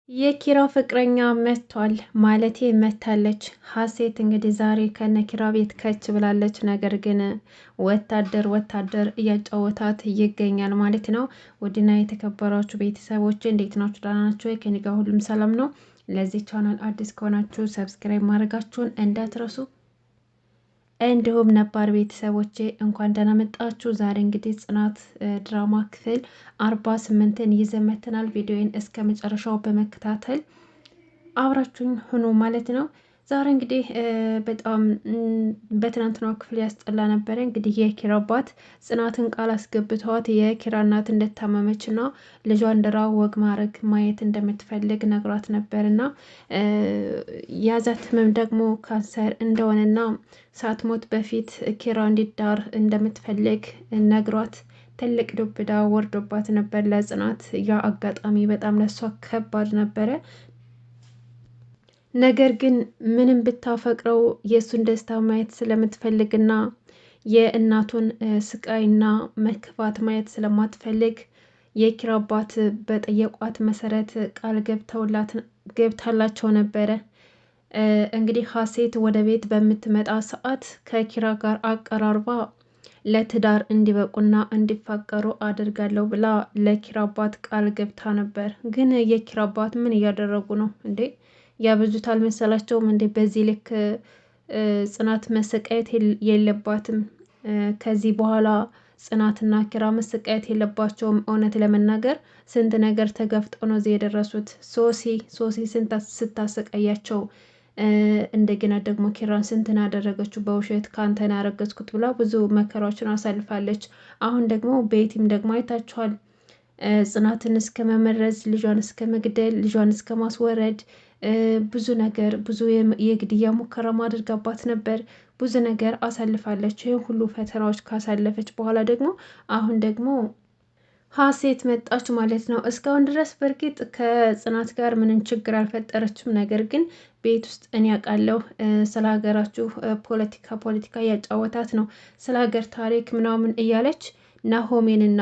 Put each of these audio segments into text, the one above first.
የኪራ ፍቅረኛ መጥቷል ማለቴ መታለች። ሀሴት እንግዲህ ዛሬ ከነ ኪራ ቤት ከች ብላለች። ነገር ግን ወታደር እያጫወታት ይገኛል ማለት ነው። ውድና የተከበራችሁ ቤተሰቦች እንዴት ናችሁ? ደህና ናችሁ? ከኔ ጋር ሁሉም ሰላም ነው። ለዚህ ቻናል አዲስ ከሆናችሁ ሰብስክራይብ ማድረጋችሁን እንዳትረሱ። እንዲሁም ነባር ቤተሰቦቼ እንኳን ደህና መጣችሁ። ዛሬ እንግዲህ ጽናት ድራማ ክፍል 48ን ይዘን መጥተናል። ቪዲዮን እስከ መጨረሻው በመከታተል አብራችሁኝ ሁኑ ማለት ነው። ዛሬ እንግዲህ በጣም በትናንትናው ክፍል ያስጠላ ነበረ። እንግዲህ የኪራ አባት ጽናትን ቃል አስገብተዋት የኪራ እናት እንደታመመች ና ልጇን ድራ ወግ ማድረግ ማየት እንደምትፈልግ ነግሯት ነበር እና ያዛት ህመም ደግሞ ካንሰር እንደሆነና ሳትሞት በፊት ኪራ እንዲዳር እንደምትፈልግ ነግሯት ትልቅ ዱብዳ ወርዶባት ነበር ለጽናት። ያ አጋጣሚ በጣም ለሷ ከባድ ነበረ። ነገር ግን ምንም ብታፈቅረው የእሱን ደስታ ማየት ስለምትፈልግና የእናቱን ስቃይና መክፋት ማየት ስለማትፈልግ የኪራ አባት በጠየቋት መሰረት ቃል ገብታላቸው ነበረ። እንግዲህ ሀሴት ወደ ቤት በምትመጣ ሰዓት ከኪራ ጋር አቀራርባ ለትዳር እንዲበቁና እንዲፋቀሩ አድርጋለሁ ብላ ለኪራ አባት ቃል ገብታ ነበር። ግን የኪራ አባት ምን እያደረጉ ነው እንዴ? ያበዙት አልመሰላቸውም እንዴ? በዚህ ልክ ጽናት መሰቃየት የለባትም። ከዚህ በኋላ ጽናትና ኪራ መሰቃየት የለባቸውም። እውነት ለመናገር ስንት ነገር ተጋፍጠው ነው እዚህ የደረሱት። ሶሲ ስንት ስታሰቃያቸው፣ እንደገና ደግሞ ኪራን ስንትን አደረገችው። በውሸት ካንተን ያረገዝኩት ብላ ብዙ መከራዎችን አሳልፋለች። አሁን ደግሞ ቤቲም ደግሞ አይታችኋል። ጽናትን እስከ መመረዝ፣ ልጇን እስከ መግደል፣ ልጇን እስከ ማስወረድ ብዙ ነገር ብዙ የግድያ ሙከራ ማድረጋባት ነበር። ብዙ ነገር አሳልፋለች። ይህን ሁሉ ፈተናዎች ካሳለፈች በኋላ ደግሞ አሁን ደግሞ ሀሴት መጣች ማለት ነው። እስካሁን ድረስ በእርግጥ ከጽናት ጋር ምንም ችግር አልፈጠረችም። ነገር ግን ቤት ውስጥ እኔ ያውቃለሁ ስለ ሀገራችሁ ፖለቲካ እያጫወታት ነው፣ ስለ ሀገር ታሪክ ምናምን እያለች ናሆሜንና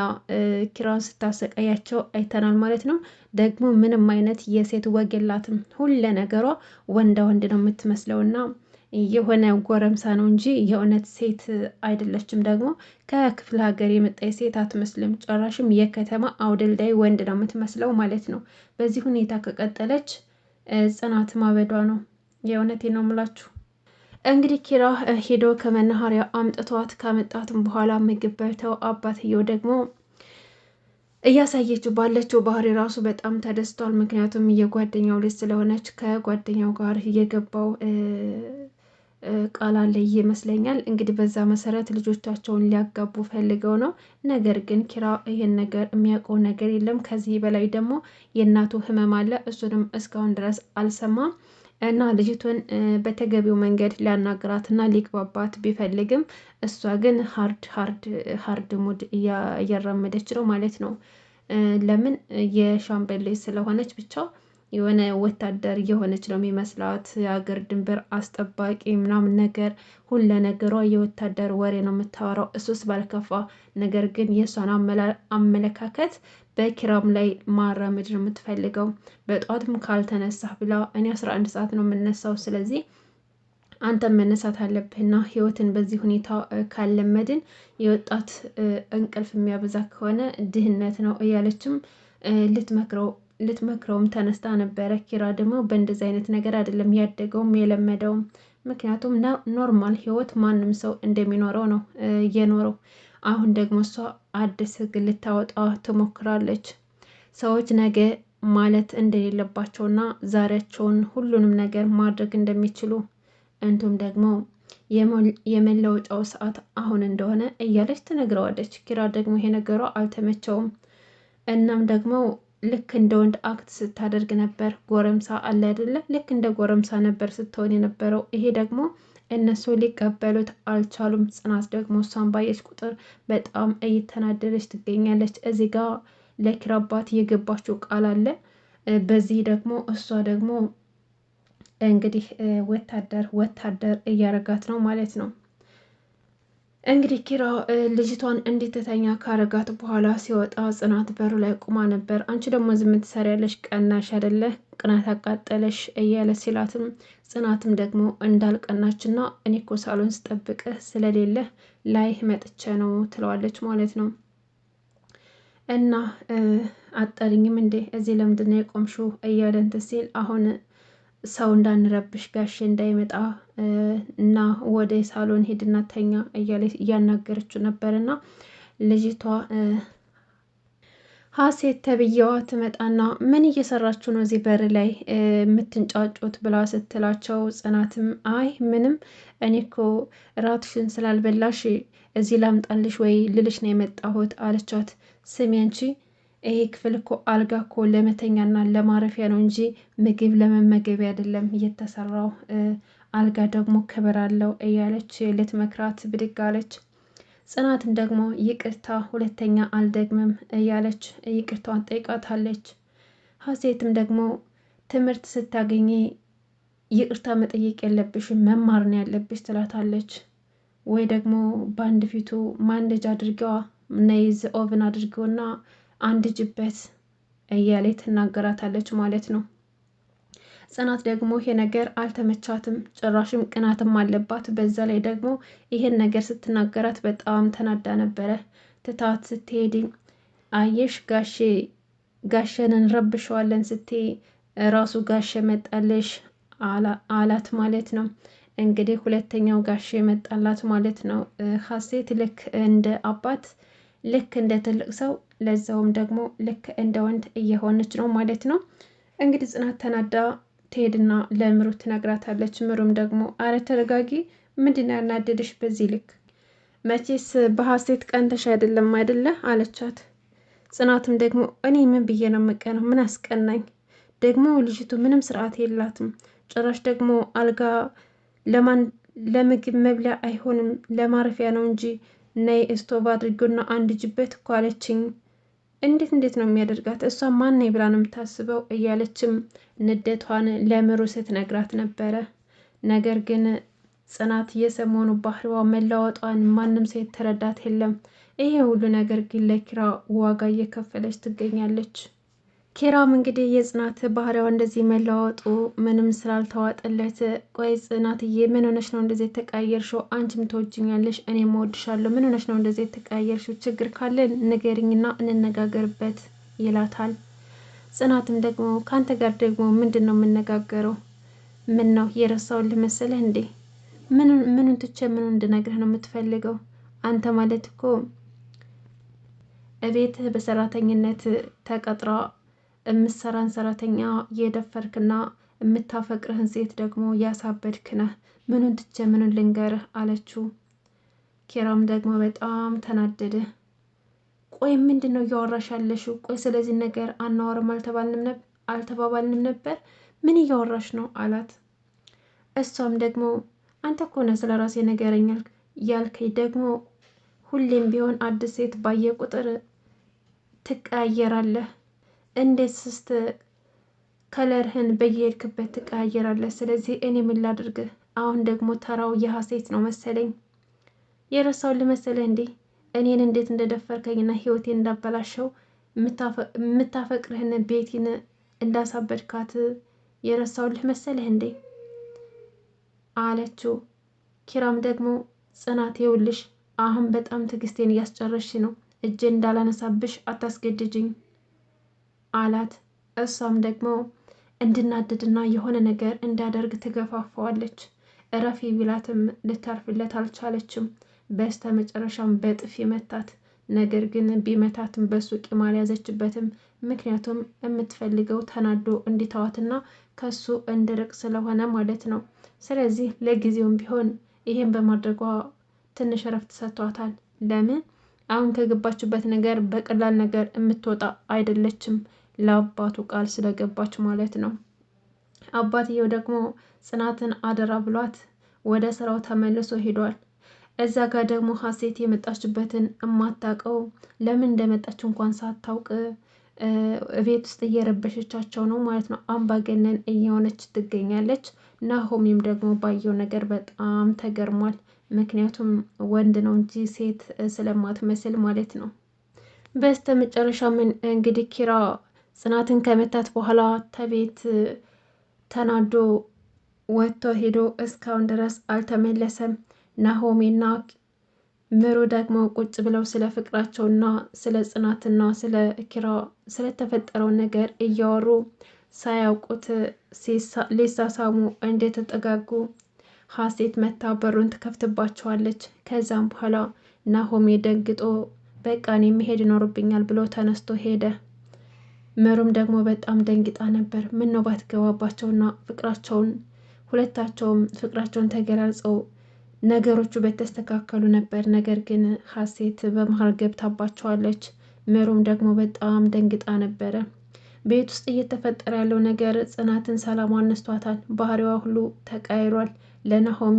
ኪራን ስታሰቃያቸው አይተናል ማለት ነው። ደግሞ ምንም አይነት የሴት ወግ የላትም። ሁለ ነገሯ ወንዳ ወንድ ነው የምትመስለውና የሆነ ጎረምሳ ነው እንጂ የእውነት ሴት አይደለችም። ደግሞ ከክፍለ ሀገር የመጣች ሴት አትመስልም። ጭራሽም የከተማ አውደልዳይ ወንድ ነው የምትመስለው ማለት ነው። በዚህ ሁኔታ ከቀጠለች ጽናት ማበዷ ነው። የእውነቴ ነው የምላችሁ። እንግዲህ ኪራ ሄዶ ከመናኸሪያ አምጥቷት ካመጣትም በኋላ ምግብ በልተው አባትየው ደግሞ እያሳየችው ባለችው ባህሪ ራሱ በጣም ተደስቷል። ምክንያቱም የጓደኛው ልጅ ስለሆነች ከጓደኛው ጋር እየገባው ቃል አለ ይመስለኛል። እንግዲህ በዛ መሰረት ልጆቻቸውን ሊያጋቡ ፈልገው ነው። ነገር ግን ኪራ ይህን ነገር የሚያውቀው ነገር የለም። ከዚህ በላይ ደግሞ የእናቱ ህመም አለ። እሱንም እስካሁን ድረስ አልሰማም እና ልጅቱን በተገቢው መንገድ ሊያናግራትና ሊግባባት ቢፈልግም እሷ ግን ሀርድ ሙድ እያራመደች ነው ማለት ነው። ለምን የሻምበል ስለሆነች ብቻ የሆነ ወታደር እየሆነች ነው የሚመስላት። የሀገር ድንበር አስጠባቂ ምናምን ነገር ሁለ ነገሯ የወታደር ወሬ ነው የምታወራው። እሱስ ባልከፋ፣ ነገር ግን የእሷን አመለካከት በኪራም ላይ ማራመድ ነው የምትፈልገው። በጠዋትም ካልተነሳህ ብላ እኔ 11 ሰዓት ነው የምነሳው፣ ስለዚህ አንተ መነሳት አለብህና ህይወትን በዚህ ሁኔታ ካለመድን የወጣት እንቅልፍ የሚያበዛ ከሆነ ድህነት ነው እያለችም ልትመክረውም ተነስታ ነበረ። ኪራ ደግሞ በእንደዚህ አይነት ነገር አይደለም ያደገውም የለመደውም። ምክንያቱም ኖርማል ህይወት ማንም ሰው እንደሚኖረው ነው የኖረው። አሁን ደግሞ እሷ አዲስ ህግ ልታወጣ ትሞክራለች። ሰዎች ነገ ማለት እንደሌለባቸውና ዛሬያቸውን ሁሉንም ነገር ማድረግ እንደሚችሉ እንዲሁም ደግሞ የመለወጫው ሰዓት አሁን እንደሆነ እያለች ትነግረዋለች። ኪራ ደግሞ ይሄ ነገሯ አልተመቸውም። እናም ደግሞ ልክ እንደ ወንድ አክት ስታደርግ ነበር። ጎረምሳ አለ አይደለ? ልክ እንደ ጎረምሳ ነበር ስትሆን የነበረው። ይሄ ደግሞ እነሱ ሊቀበሉት አልቻሉም። ጽናት ደግሞ እሷን ባየች ቁጥር በጣም እየተናደደች ትገኛለች። እዚህ ጋር ለኪራ አባት የገባችው ቃል አለ። በዚህ ደግሞ እሷ ደግሞ እንግዲህ ወታደር እያረጋት ነው ማለት ነው። እንግዲህ ኪራ ልጅቷን እንድትተኛ ካረጋት በኋላ ሲወጣ ጽናት በሩ ላይ ቁማ ነበር። አንቺ ደግሞ ዝም ትሰሪያለሽ? ቀናሽ አይደለ? ቅናት አቃጠለሽ እያለ ሲላትም ጽናትም ደግሞ እንዳልቀናችና እኔ እኮ ሳሎን ስጠብቅህ ስለሌለ ላይህ መጥቼ ነው ትለዋለች ማለት ነው። እና አጠሪኝም እንዴ እዚህ ለምንድን ነው የቆምሽው? እያለ እንትን ሲል አሁን ሰው እንዳንረብሽ ጋሼ እንዳይመጣ እና ወደ ሳሎን ሄድና ተኛ እያለ እያናገረችው ነበርና ልጅቷ ሀሴት ተብዬዋ ትመጣና ምን እየሰራችሁ ነው እዚህ በር ላይ የምትንጫጩት ብላ ስትላቸው ጽናትም አይ ምንም እኔ እኮ ራትሽን ስላልበላሽ እዚህ ላምጣልሽ ወይ ልልሽ ነው የመጣሁት አለቻት። ስሚ አንቺ ይሄ ክፍል እኮ አልጋ እኮ ለመተኛና ለማረፊያ ነው እንጂ ምግብ ለመመገቢያ አይደለም እየተሰራው፣ አልጋ ደግሞ ክብር አለው እያለች ልትመክራት ብድግ አለች። ጽናትን ደግሞ ይቅርታ ሁለተኛ አልደግምም እያለች ይቅርታዋን ጠይቃታለች። ሀሴትም ደግሞ ትምህርት ስታገኘ ይቅርታ መጠየቅ የለብሽም መማር ነው ያለብሽ ትላታለች። ወይ ደግሞ በአንድ ፊቱ ማንደጅ አድርገዋ ነይዝ ኦቭን አድርገውና አንድ ጅበት እያለ ትናገራታለች ማለት ነው። ጽናት ደግሞ ይሄ ነገር አልተመቻትም፣ ጭራሽም ቅናትም አለባት። በዛ ላይ ደግሞ ይሄን ነገር ስትናገራት በጣም ተናዳ ነበረ። ትታት ስትሄድ አየሽ ጋሸን እንረብሸዋለን ስትይ ራሱ ጋሸ መጣለሽ አላት ማለት ነው። እንግዲህ ሁለተኛው ጋሼ መጣላት ማለት ነው። ሀሴት ልክ እንደ አባት ልክ እንደ ትልቅ ሰው ለዛውም ደግሞ ልክ እንደ ወንድ እየሆነች ነው ማለት ነው። እንግዲህ ጽናት ተናዳ ትሄድና ለምሩ ትነግራታለች። ምሩም ደግሞ አረ ተረጋጊ፣ ምንድን ነው ያናደድሽ በዚህ ልክ? መቼስ በሀሴት ቀንተሽ አይደለም አይደለ አለቻት። ጽናትም ደግሞ እኔ ምን ብዬ ነው የምቀነው? ምን አስቀናኝ? ደግሞ ልጅቱ ምንም ስርዓት የላትም። ጭራሽ ደግሞ አልጋ ለምግብ መብለያ አይሆንም ለማረፊያ ነው እንጂ ነይ እስቶቭ አድርጎና አንድ ጅበት እኮ አለችኝ። እንዴት ነው የሚያደርጋት? እሷ ማን ነኝ ብላ ነው የምታስበው? እያለችም ንደቷን ለምሩ ስትነግራት ነበረ። ነገር ግን ጽናት የሰሞኑ ባህሪዋ መለዋወጧን ማንም ሰው የተረዳት የለም። ይሄ ሁሉ ነገር ግን ለኪራ ዋጋ እየከፈለች ትገኛለች። ኪራም እንግዲህ የጽናት ባህሪዋ እንደዚህ መለዋወጡ ምንም ስላልተዋጠለት፣ ቆይ ጽናትዬ ምን ሆነሽ ነው እንደዚህ የተቀያየርሽው? አንቺም ትወጂኛለሽ እኔም እወድሻለሁ። ምን ሆነሽ ነው እንደዚህ የተቀያየርሽው? ችግር ካለ ንገሪኝና እንነጋገርበት ይላታል። ጽናትም ደግሞ ከአንተ ጋር ደግሞ ምንድን ነው የምነጋገረው? ምን ነው የረሳሁልህ መሰለህ እንዴ? ምኑን ትቼ ምኑን እንድነግርህ ነው የምትፈልገው? አንተ ማለት እኮ እቤትህ በሰራተኝነት ተቀጥራ የምትሰራን ሰራተኛ የደፈርክና የምታፈቅርህን ሴት ደግሞ ያሳበድክ ነህ። ምኑን ትቼ ምኑን ልንገርህ አለችው። ኪራም ደግሞ በጣም ተናደደ። ቆይ ምንድን ነው እያወራሽ ያለሽው? ቆይ ስለዚህ ነገር አናወርም አልተባባልንም ነበር? ምን እያወራሽ ነው አላት። እሷም ደግሞ አንተ እኮ ነህ ስለ ራሴ ነገረኛ ያልከኝ፣ ደግሞ ሁሌም ቢሆን አዲስ ሴት ባየ ቁጥር ትቀያየራለህ። እንዴት ስስት ከለርህን በየሄድክበት ትቀያየራለህ። ስለዚህ እኔ ምን ላድርግህ? አሁን ደግሞ ተራው የሀሴት ነው መሰለኝ። የረሳውን ልመሰለህ እንዴ? እኔን እንዴት እንደደፈርከኝና ህይወቴን እንዳበላሸው የምታፈቅርህን ቤቲን እንዳሳበድካት የረሳውልህ መሰለህ እንዴ አለችው። ኪራም ደግሞ ጽናት ይኸውልሽ አሁን በጣም ትዕግስቴን እያስጨረሽ ነው፣ እጄ እንዳላነሳብሽ አታስገድጅኝ አላት። እሷም ደግሞ እንድናደድና የሆነ ነገር እንዳደርግ ትገፋፋዋለች። እረፊ ቢላትም ልታርፍለት አልቻለችም። በስተ መጨረሻም በጥፊ መታት። ነገር ግን ቢመታትም በሱ ቂም አልያዘችበትም። ምክንያቱም የምትፈልገው ተናዶ እንዲተዋትና ከሱ እንድርቅ ስለሆነ ማለት ነው። ስለዚህ ለጊዜውም ቢሆን ይሄን በማድረጓ ትንሽ እረፍት ሰጥቷታል። ለምን? አሁን ከገባችበት ነገር በቀላል ነገር የምትወጣ አይደለችም። ለአባቱ ቃል ስለገባች ማለት ነው። አባትየው ደግሞ ጽናትን አደራ ብሏት ወደ ስራው ተመልሶ ሄዷል። እዛ ጋር ደግሞ ሀሴት የመጣችበትን እማታውቀው ለምን እንደመጣች እንኳን ሳታውቅ ቤት ውስጥ እየረበሸቻቸው ነው ማለት ነው። አምባገነን እየሆነች ትገኛለች። ናሆሚም ደግሞ ባየው ነገር በጣም ተገርሟል። ምክንያቱም ወንድ ነው እንጂ ሴት ስለማትመስል ማለት ነው። በስተ መጨረሻ ምን እንግዲህ ኪራ ጽናትን ከመታት በኋላ ተቤት ተናዶ ወጥቶ ሄዶ እስካሁን ድረስ አልተመለሰም። ናሆሜና ምሩ ደግሞ ቁጭ ብለው ስለ ፍቅራቸውና ስለ ጽናትና ስለ ኪራ ስለተፈጠረው ነገር እያወሩ ሳያውቁት ሊሳሳሙ እንደተጠጋጉ ሀሴት መታ በሩን ትከፍትባቸዋለች። ከዛም በኋላ ናሆሜ ደንግጦ በቃ እኔ መሄድ ይኖርብኛል ብሎ ተነስቶ ሄደ። ምሩም ደግሞ በጣም ደንግጣ ነበር። ምን ነው ባትገባባቸውና ፍቅራቸውን ሁለታቸውም ፍቅራቸውን ተገላልጸው ነገሮቹ በተስተካከሉ ነበር። ነገር ግን ሀሴት በመሀል ገብታባቸዋለች። ምሩም ደግሞ በጣም ደንግጣ ነበረ። ቤት ውስጥ እየተፈጠረ ያለው ነገር ጽናትን ሰላም አነስቷታል። ባህሪዋ ሁሉ ተቀይሯል። ለናሆሜ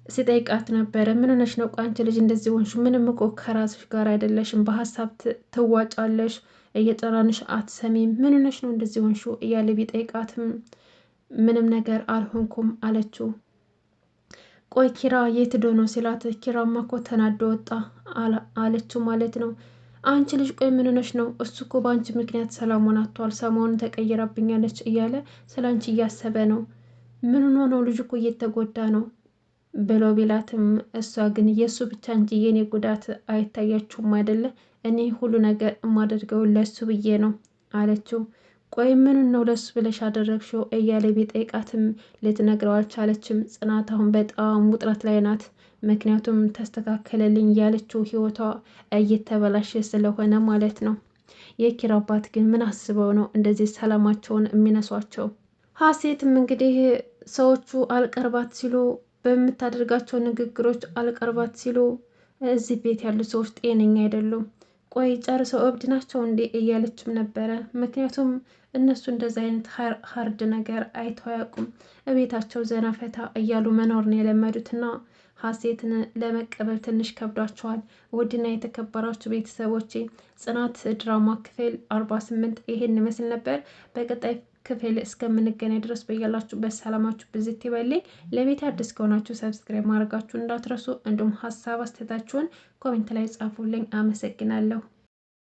ሲጠይቃት ነበረ። ምን ሆነሽ ነው አንቺ ልጅ እንደዚህ ሆንሽ? ምንም እኮ ከራስሽ ጋር አይደለሽም፣ በሀሳብ ትዋጫለሽ፣ እየጠራንሽ አትሰሚም። ምን ሆነሽ ነው እንደዚህ ሆንሽ? እያለ ቢጠይቃትም ምንም ነገር አልሆንኩም አለችው። ቆይ ኪራ የት ሄዶ ነው ሲላት፣ ኪራማ እኮ ተናዶ ወጣ አለችው ማለት ነው። አንቺ ልጅ ቆይ ምን ሆነሽ ነው? እሱ እኮ በአንቺ ምክንያት ሰላሙን አጥቷል፣ ሰሞኑን ተቀይራብኛለች እያለ ስለ አንቺ እያሰበ ነው። ምን ሆኖ ነው? ልጅ እኮ እየተጎዳ ነው ብሎ ቢላትም እሷ ግን የእሱ ብቻ እንጂ የኔ ጉዳት አይታያችሁም አይደለ? እኔ ሁሉ ነገር የማደርገው ለሱ ብዬ ነው አለችው። ቆይ ምኑን ነው ለሱ ብለሽ አደረግሽው እያለ ቢጠይቃትም ልትነግረው አልቻለችም። ጽናት አሁን በጣም ውጥረት ላይ ናት። ምክንያቱም ተስተካከለልኝ ያለችው ህይወቷ እየተበላሸ ስለሆነ ማለት ነው። የኪራ አባት ግን ምን አስበው ነው እንደዚህ ሰላማቸውን የሚነሷቸው? ሀሴትም እንግዲህ ሰዎቹ አልቀርባት ሲሉ በምታደርጋቸው ንግግሮች አልቀርባት ሲሉ እዚህ ቤት ያሉ ሰዎች ጤነኛ አይደሉም፣ ቆይ ጨርሰው እብድ ናቸው እንዴ እያለችም ነበረ። ምክንያቱም እነሱ እንደዚህ አይነት ሀርድ ነገር አይተው አያውቁም። እቤታቸው ዘና ፈታ እያሉ መኖር ነው የለመዱትና ሀሴትን ለመቀበል ትንሽ ከብዷቸዋል። ውድና የተከበራችሁ ቤተሰቦቼ ጽናት ድራማ ክፍል 48 ይሄን ይመስል ነበር። በቀጣይ ክፍል እስከምንገናኝ ድረስ በያላችሁበት ሰላማችሁ ብዝት ይበልኝ። ለቤት አዲስ ከሆናችሁ ሰብስክራይብ ማድረጋችሁን እንዳትረሱ፣ እንዲሁም ሀሳብ አስተያየታችሁን ኮሜንት ላይ ጻፉልኝ። አመሰግናለሁ።